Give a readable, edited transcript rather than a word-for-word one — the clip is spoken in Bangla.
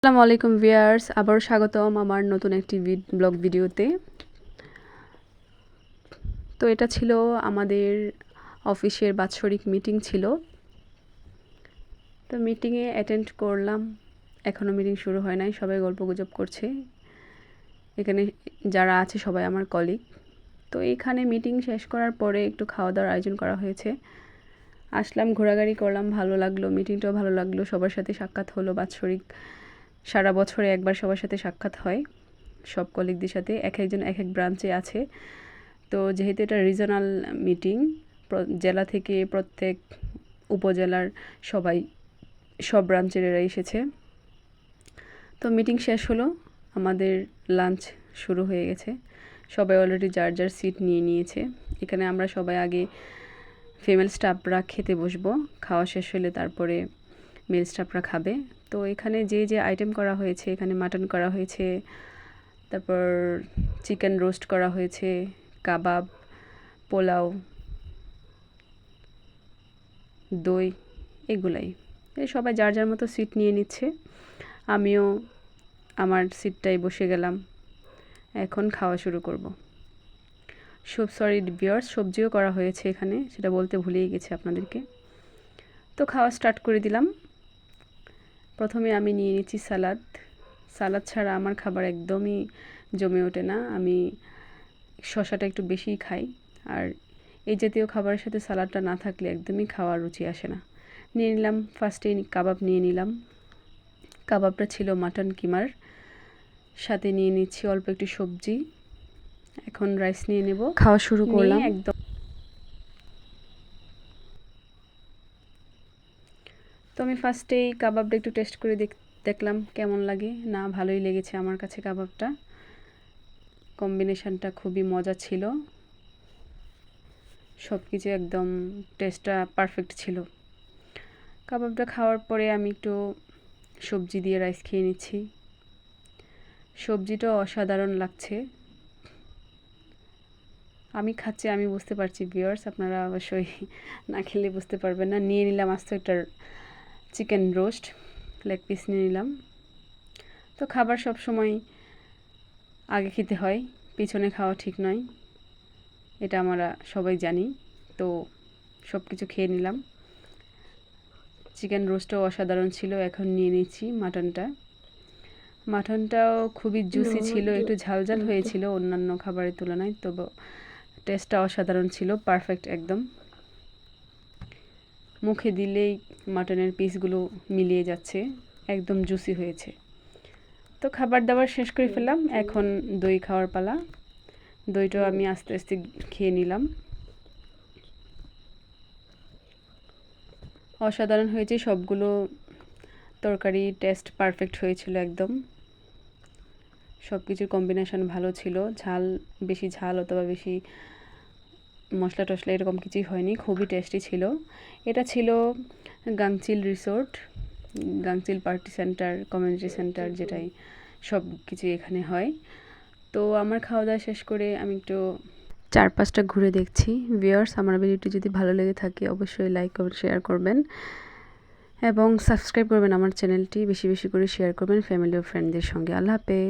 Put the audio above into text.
আসসালামু আলাইকুম ভিউয়ার্স, আবারও স্বাগতম আমার নতুন একটি ব্লগ ভিডিওতে। তো এটা ছিল আমাদের অফিসের বাৎসরিক মিটিং ছিল। তো মিটিংয়ে অ্যাটেন্ড করলাম। এখনও মিটিং শুরু হয় নাই, সবাই গল্পগুজব করছে। এখানে যারা আছে সবাই আমার কলিগ। তো এখানে মিটিং শেষ করার পরে একটু খাওয়া দাওয়ার আয়োজন করা হয়েছে। আসলাম, ঘোরাঘুরি করলাম, ভালো লাগলো, মিটিংটাও ভালো লাগলো। সবার সাথে সাক্ষাৎ হলো। বাৎসরিক সারা বছরে একবার সবার সাথে সাক্ষাৎ হয়, সব কলিগদের সাথে। একজন এক ব্রাঞ্চে আছে। তো যেহেতু এটা রিজনাল মিটিং, জেলা থেকে প্রত্যেক উপজেলার সবাই, সব ব্রাঞ্চের এরা এসেছে। তো মিটিং শেষ হলো, আমাদের লাঞ্চ শুরু হয়ে গেছে। সবাই অলরেডি যার যার সিট নিয়ে নিয়েছে। এখানে আমরা সবাই আগে ফিমেল স্টাফরা খেতে বসবো। খাওয়া শেষ হলে তারপরে মেল স্টাফরা খাবে। তো এখানে যে যে আইটেম করা হয়েছে, এখানে মাটন করা হয়েছে, তারপর চিকেন রোস্ট করা হয়েছে, কাবাব, পোলাও, দই, এগুলাই। সবাই যার যার মতো সিট নিয়ে নিচ্ছে। আমিও আমার সিটটাই বসে গেলাম। এখন খাওয়া শুরু করব। ভিউয়ার্স, সবজিও করা হয়েছে এখানে, সেটা বলতে ভুলেই গেছি আপনাদেরকে। তো খাওয়া স্টার্ট করে দিলাম। প্রথমে আমি নিয়ে নিচ্ছি সালাদ। সালাদ ছাড়া আমার খাবার একদমই জমে ওঠে না। আমি শসাটা একটু বেশিই খাই, আর এই জাতীয় খাবারের সাথে সালাডটা না থাকলে একদমই খাওয়ার রুচি আসে না। নিয়ে নিলাম, ফার্স্টেই কাবাব নিয়ে নিলাম। কাবাবটা ছিল মাটন কিমার, সাথে নিয়ে নিচ্ছি অল্প একটু সবজি। এখন রাইস নিয়ে নেব, খাওয়া শুরু করলাম একদম। তো আমি ফার্স্টেই কাবাবটা একটু টেস্ট করে দেখলাম কেমন লাগে। না, ভালোই লেগেছে আমার কাছে কাবাবটা। কম্বিনেশনটা খুবই মজা ছিল, সব কিছু একদম টেস্টটা পারফেক্ট ছিল। কাবাবটা খাওয়ার পরে আমি একটু সবজি দিয়ে রাইস খেয়ে নিচ্ছি। সবজিটাও অসাধারণ লাগছে। আমি খাচ্ছি, আমি বুঝতে পারছি ভিউয়ার্স, আপনারা অবশ্যই না খেলে বুঝতে পারবেন না। নিয়ে নিলাম আস্ত একটা চিকেন রোস্ট, লেগ পিস নিয়ে নিলাম। তো খাবার সব সময় আগে খেতে হয়, পিছনে খাওয়া ঠিক নয়, এটা আমরা সবাই জানি। তো সব কিছু খেয়ে নিলাম। চিকেন রোস্টও অসাধারণ ছিল। এখন নিয়ে নিচ্ছি মাটনটা। মাটনটাও খুবই জুসি ছিল, একটু ঝালঝাল হয়েছিল অন্যান্য খাবারের তুলনায়, তবে টেস্টটা অসাধারণ ছিল, পারফেক্ট একদম। মুখে দিলেই মাটনের পিসগুলো মিলিয়ে যাচ্ছে, একদম জুসি হয়েছে। তো খাবার দাবার শেষ করে ফেললাম, এখন দই খাওয়ার পালা। দইটাও আমি আস্তে আস্তে খেয়ে নিলাম। অসাধারণ হয়েছে সবগুলো তরকারি, টেস্ট পারফেক্ট হয়েছিল একদম। সব কিছুর কম্বিনেশন ভালো ছিল। বেশি ঝাল অথবা বেশি মশলা টশলা এরকম কিছুই হয়নি, খুবই টেস্টি ছিল। এটা ছিল গাংচিল রিসোর্ট, গাংচিল পার্টি সেন্টার, কমিউনিটি সেন্টার, যেটাই সব কিছু এখানে হয়। তো আমার খাওয়া দাওয়া শেষ করে আমি একটু চারপাশটা ঘুরে দেখছি। ভিউয়ার্স, আমার ভিডিওটি যদি ভালো লেগে থাকে অবশ্যই লাইক কমেন্ট শেয়ার করবেন এবং সাবস্ক্রাইব করবেন আমার চ্যানেলটি। বেশি বেশি করে শেয়ার করবেন ফ্যামিলি ও ফ্রেন্ডদের সঙ্গে। আল্লাহ হাফেজ।